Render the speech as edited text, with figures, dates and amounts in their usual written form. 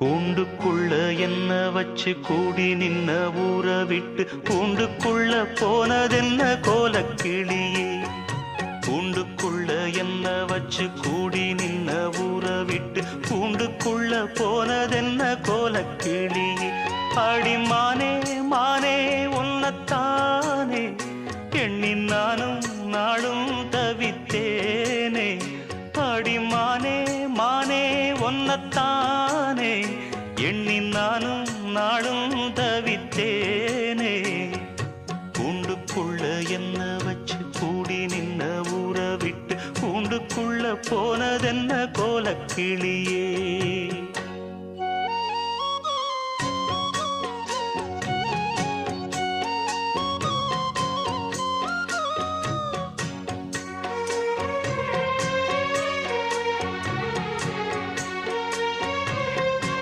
கூண்டுக்குள்ள என்ன வச்சு கூடி நின்ன ஊற விட்டு கூண்டுக்குள்ள போனதென்ன கோலக்கிளியே. கூண்டுக்குள்ள என்ன வச்சு கூடி நின்ன ஊற விட்டு கூண்டுக்குள்ள போனதென்ன கோலக்கிளியே. அடிமானே மானே உன்னத்தானே எண்ணி நானும் நாளும் தவித்தேனே. அடிமானே மானே ஒன்னத்தானே எண்ணி நானும் நாளும் தவித்தேனே. கூண்டுக்குள்ள என்ன வச்சு கூடி நின்ன ஊற விட்டு கூண்டுக்குள்ள போனதென்ன கோலக்கிளியே.